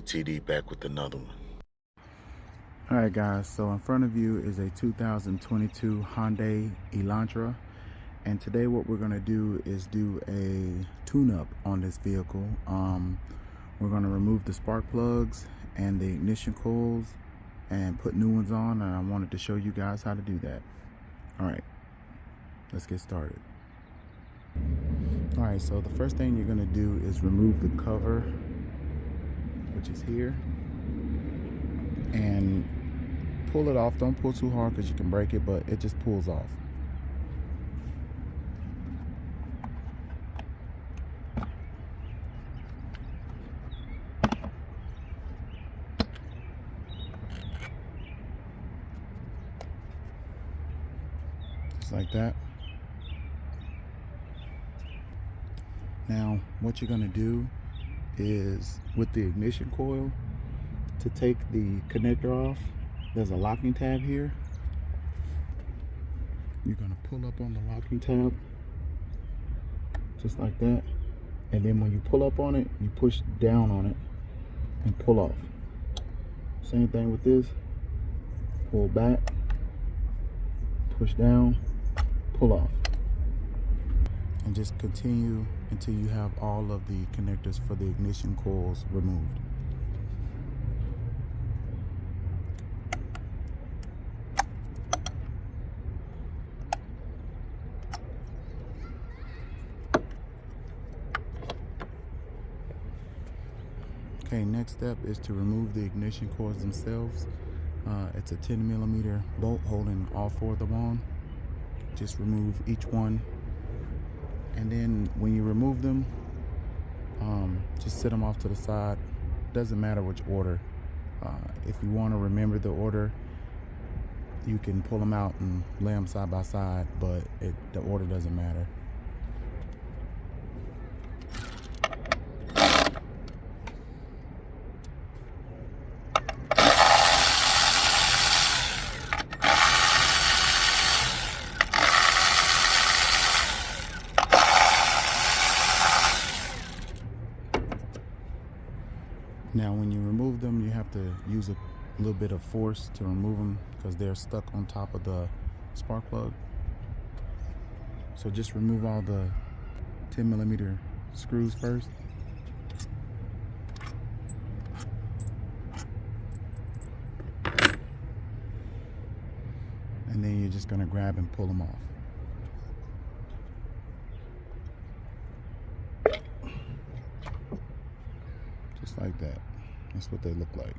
JOATD back with another one. Alright guys, so in front of you is a 2022 Hyundai Elantra, and today what we're going to do is do a tune-up on this vehicle. We're going to remove the spark plugs and the ignition coils and put new ones on, and I wanted to show you guys how to do that. Alright, let's get started. Alright, so the first thing you're going to do is remove the cover, which is here, and pull it off. Don't pull too hard because you can break it, but it just pulls off. Just like that. Now what you're going to do is, with the ignition coil, to take the connector off, there's a locking tab here. You're going to pull up on the locking tab just like that, and then when you pull up on it, you push down on it and pull off. Same thing with this. Pull back, push down, pull off, and just continue until you have all of the connectors for the ignition coils removed. Okay, next step is to remove the ignition coils themselves. It's a 10mm bolt holding all four of them on. Just remove each one, and then when you remove them, just sit them off to the side. Doesn't matter which order. If you want to remember the order, you can pull them out and lay them side by side, but the order doesn't matter. Now when you remove them, you have to use a little bit of force to remove them because they're stuck on top of the spark plug. So just remove all the 10mm screws first. And then you're just going to grab and pull them off. Just like that. That's what they look like.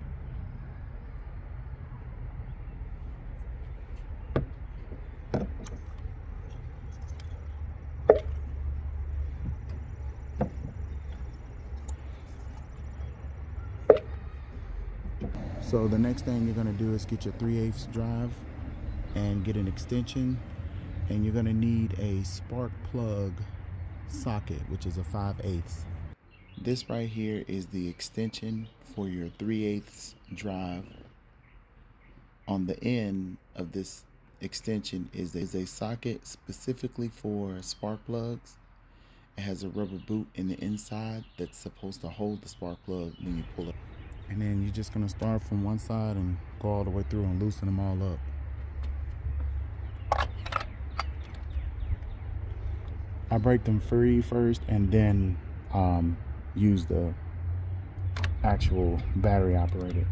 So the next thing you're going to do is get your 3/8 drive and get an extension, and you're going to need a spark plug socket, which is a 5/8. This right here is the extension for your 3/8 drive. On the end of this extension is a socket specifically for spark plugs. It has a rubber boot in the inside that's supposed to hold the spark plug when you pull it. And then you're just going to start from one side and go all the way through and loosen them all up. I break them free first and then use the actual battery operated.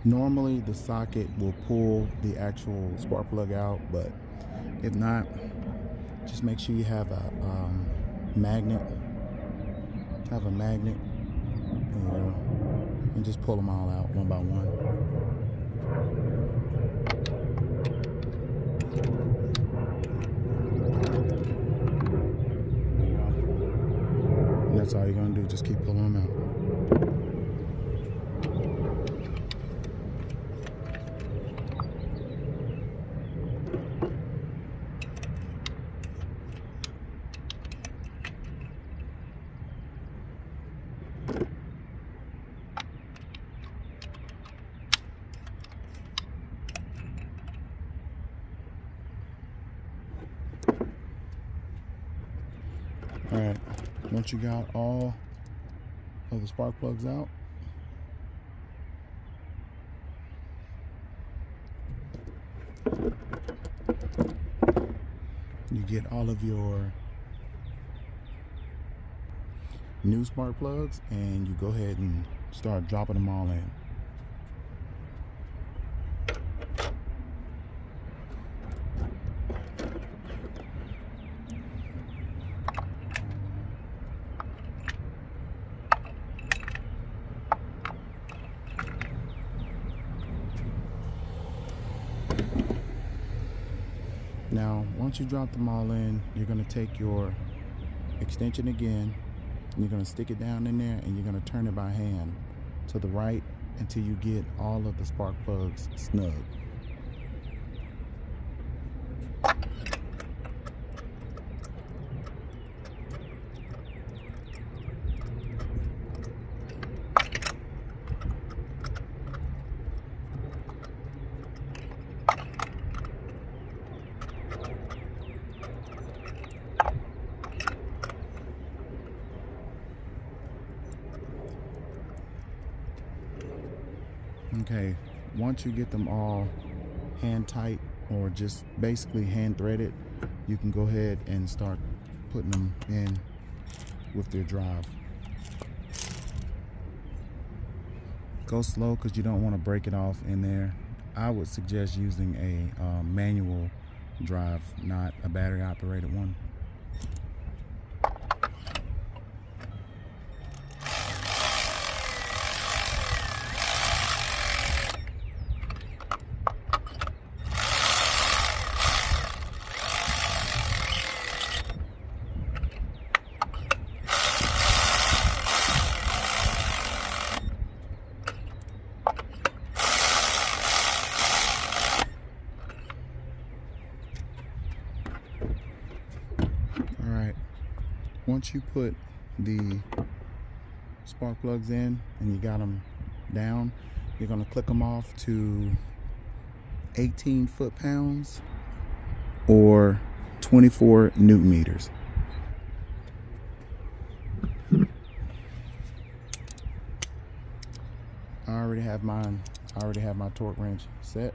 Normally the socket will pull the actual spark plug out, but if not, just make sure you have a magnet. Have a magnet, and just pull them all out one by one. that's all you're gonna do. Just keep pulling them out. All right, once you got all of the spark plugs out, you get all of your new spark plugs and you go ahead and start dropping them all in. Now, once you drop them all in, you're going to take your extension again, and you're going to stick it down in there, and you're going to turn it by hand to the right until you get all of the spark plugs snug. Okay, once you get them all hand tight or just basically hand threaded, you can go ahead and start putting them in with their drive. Go slow because you don't want to break it off in there. I would suggest using a manual drive, not a battery operated one. Once you put the spark plugs in and you got them down, you're going to click them off to 18 foot-pounds or 24 newton meters. I already have mine. I already have my torque wrench set.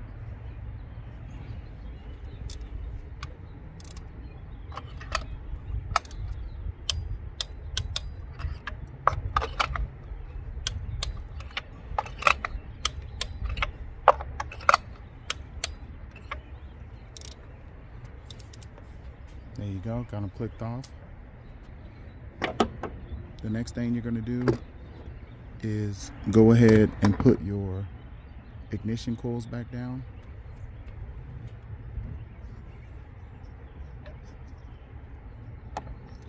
There you go, got them clicked off. The next thing you're gonna do is go ahead and put your ignition coils back down.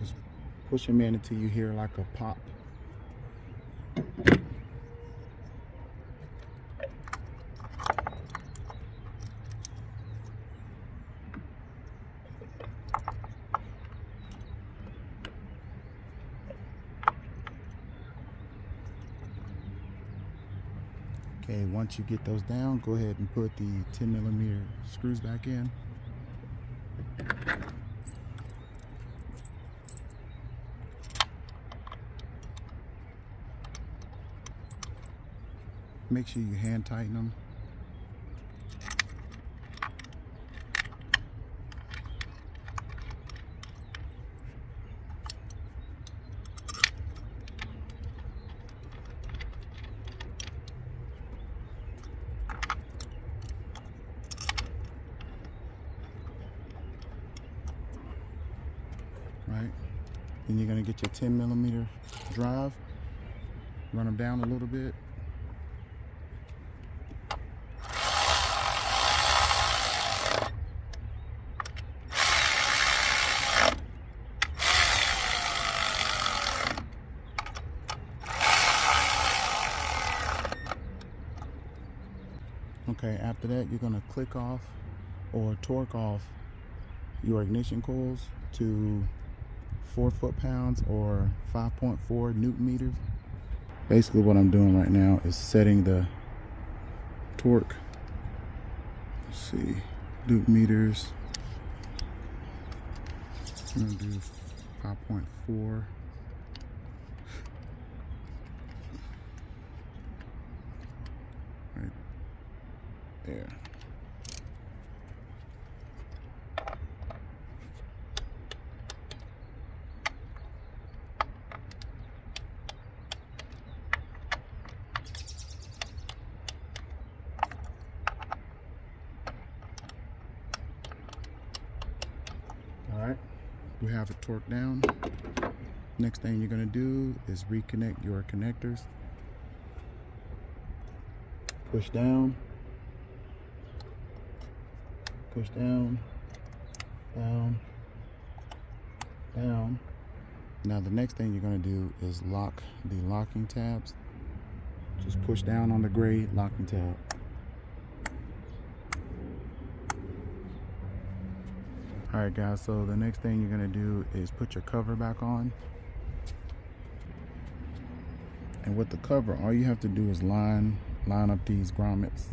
Just push them in until you hear like a pop. Okay, once you get those down, go ahead and put the 10mm screws back in. Make sure you hand tighten them. Right, then you're going to get your 10mm drive, run them down a little bit. Okay, after that you're gonna click off or torque off your ignition coils to 4 foot-pounds or 5.4 Newton meters. Basically what I'm doing right now is setting the torque. Let's see, Newton meters. I'm gonna do 5.4. Right there. Alright, we have it torqued down. Next thing you're going to do is reconnect your connectors. Push down, push down, down, down. Now the next thing you're going to do is lock the locking tabs. Just push down on the gray locking tab. Alright guys, so the next thing you're going to do is put your cover back on. And with the cover, all you have to do is line up these grommets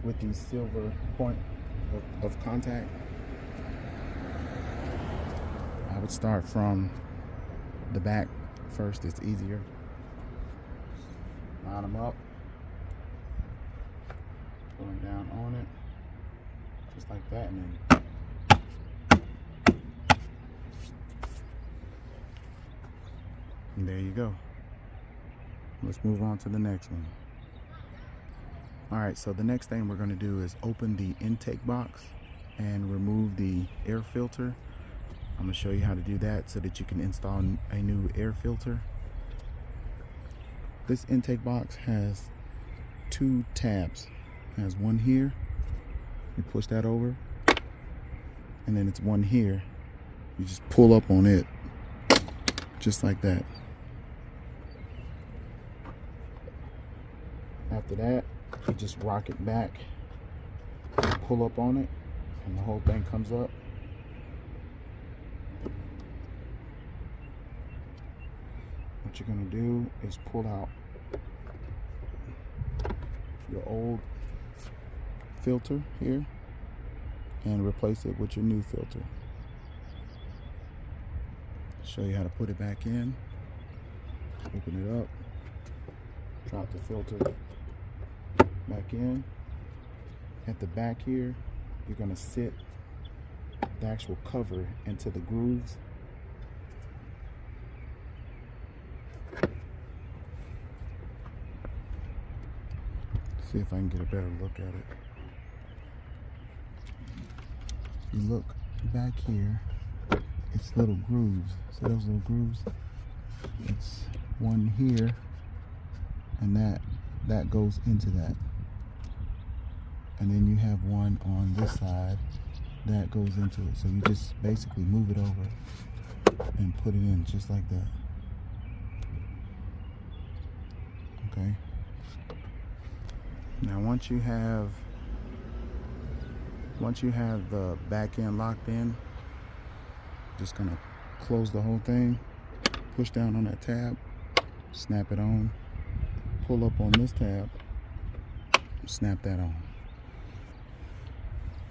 with the silver point of contact. I would start from the back first, it's easier. Line them up, pulling down on it, just like that, and then and there you go. Let's move on to the next one. Alright, so the next thing we're going to do is open the intake box and remove the air filter. I'm going to show you how to do that so that you can install a new air filter. This intake box has 2 tabs. It has one here. You push that over, and then it's one here. You just pull up on it, just like that. After that, you just rock it back, and pull up on it, and the whole thing comes up. What you're going to do is pull out your old filter here and replace it with your new filter. Show you how to put it back in. Open it up, drop the filter back in. At the back here, you're going to sit the actual cover into the grooves. See if I can get a better look at it. You look back here, it's little grooves. So those little grooves, it's one here, and that goes into that. And then you have one on this side that goes into it. So you just basically move it over and put it in just like that. Okay. Now once you have the back end locked in, just gonna close the whole thing, push down on that tab, snap it on, pull up on this tab, snap that on.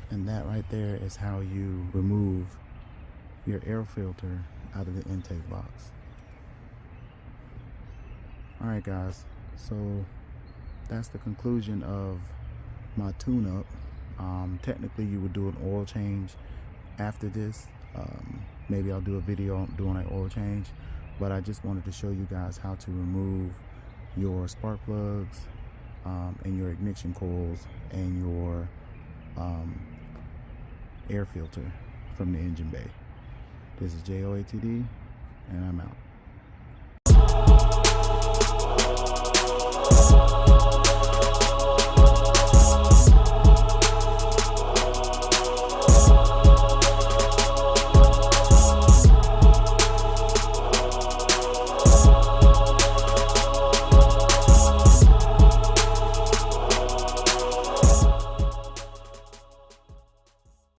And that right there is how you remove your air filter out of the intake box. Alright guys, so that's the conclusion of my tune-up. Technically you would do an oil change after this. Maybe I'll do a video on doing an oil change, but I just wanted to show you guys how to remove your spark plugs and your ignition coils and your air filter from the engine bay. This is J.O.A.T.D, and I'm out.